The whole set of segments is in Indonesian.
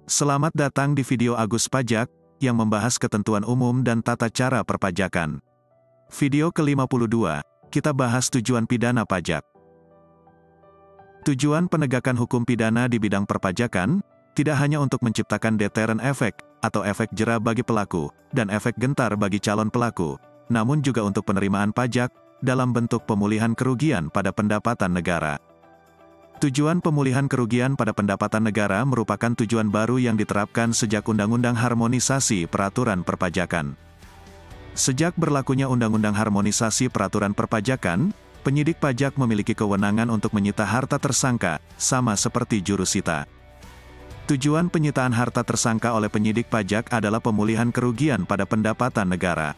Selamat datang di video Agus Pajak, yang membahas ketentuan umum dan tata cara perpajakan. Video ke-52, kita bahas tujuan pidana pajak. Tujuan penegakan hukum pidana di bidang perpajakan, tidak hanya untuk menciptakan deterrent effect, atau efek jera bagi pelaku, dan efek gentar bagi calon pelaku, namun juga untuk penerimaan pajak, dalam bentuk pemulihan kerugian pada pendapatan negara. Tujuan pemulihan kerugian pada pendapatan negara merupakan tujuan baru yang diterapkan sejak Undang-Undang Harmonisasi Peraturan Perpajakan. Sejak berlakunya Undang-Undang Harmonisasi Peraturan Perpajakan, penyidik pajak memiliki kewenangan untuk menyita harta tersangka, sama seperti jurusita. Tujuan penyitaan harta tersangka oleh penyidik pajak adalah pemulihan kerugian pada pendapatan negara.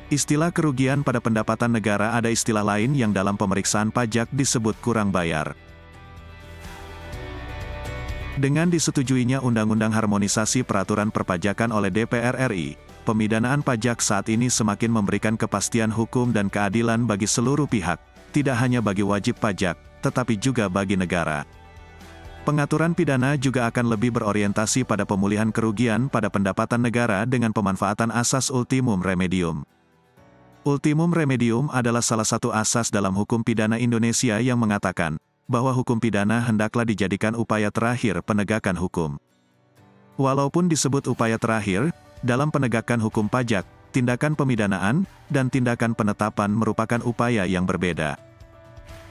Istilah kerugian pada pendapatan negara ada istilah lain yang dalam pemeriksaan pajak disebut kurang bayar. Dengan disetujuinya Undang-Undang Harmonisasi Peraturan Perpajakan oleh DPR RI, pemidanaan pajak saat ini semakin memberikan kepastian hukum dan keadilan bagi seluruh pihak, tidak hanya bagi wajib pajak, tetapi juga bagi negara. Pengaturan pidana juga akan lebih berorientasi pada pemulihan kerugian pada pendapatan negara dengan pemanfaatan asas ultimum remedium. Ultimum remedium adalah salah satu asas dalam hukum pidana Indonesia yang mengatakan bahwa hukum pidana hendaklah dijadikan upaya terakhir penegakan hukum. Walaupun disebut upaya terakhir, dalam penegakan hukum pajak, tindakan pemidanaan, dan tindakan penetapan merupakan upaya yang berbeda.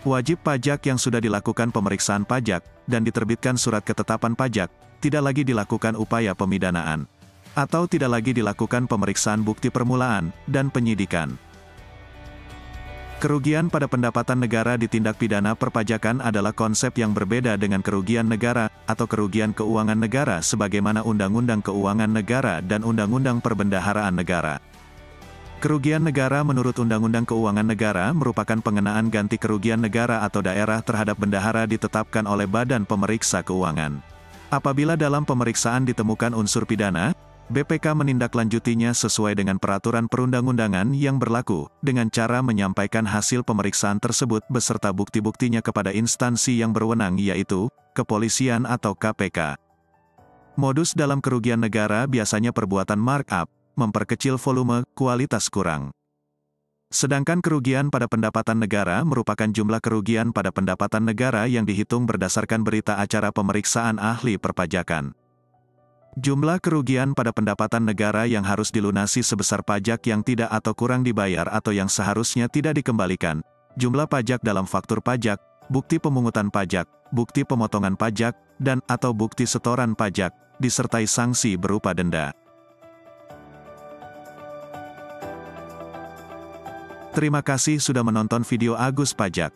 Wajib pajak yang sudah dilakukan pemeriksaan pajak, dan diterbitkan surat ketetapan pajak, tidak lagi dilakukan upaya pemidanaan, atau tidak lagi dilakukan pemeriksaan bukti permulaan, dan penyidikan. Kerugian pada pendapatan negara di tindak pidana perpajakan adalah konsep yang berbeda dengan kerugian negara, atau kerugian keuangan negara sebagaimana Undang-Undang Keuangan Negara dan Undang-Undang Perbendaharaan Negara. Kerugian negara menurut Undang-Undang Keuangan Negara merupakan pengenaan ganti kerugian negara atau daerah terhadap bendahara ditetapkan oleh Badan Pemeriksa Keuangan. Apabila dalam pemeriksaan ditemukan unsur pidana, BPK menindaklanjutinya sesuai dengan peraturan perundang-undangan yang berlaku, dengan cara menyampaikan hasil pemeriksaan tersebut beserta bukti-buktinya kepada instansi yang berwenang yaitu, kepolisian atau KPK. Modus dalam kerugian negara biasanya perbuatan markup, memperkecil volume, kualitas kurang. Sedangkan kerugian pada pendapatan negara merupakan jumlah kerugian pada pendapatan negara yang dihitung berdasarkan berita acara pemeriksaan ahli perpajakan. Jumlah kerugian pada pendapatan negara yang harus dilunasi sebesar pajak yang tidak atau kurang dibayar atau yang seharusnya tidak dikembalikan, jumlah pajak dalam faktur pajak, bukti pemungutan pajak, bukti pemotongan pajak, dan atau bukti setoran pajak, disertai sanksi berupa denda. Terima kasih sudah menonton video Agus Pajak.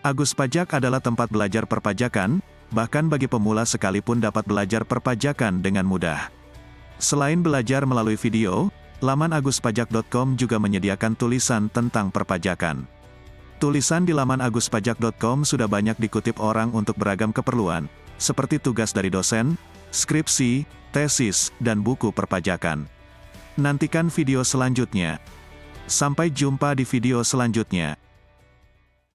Agus Pajak adalah tempat belajar perpajakan, bahkan bagi pemula sekalipun dapat belajar perpajakan dengan mudah. Selain belajar melalui video, laman aguspajak.com juga menyediakan tulisan tentang perpajakan. Tulisan di laman aguspajak.com sudah banyak dikutip orang untuk beragam keperluan, seperti tugas dari dosen, skripsi, tesis, dan buku perpajakan. Nantikan video selanjutnya. Sampai jumpa di video selanjutnya.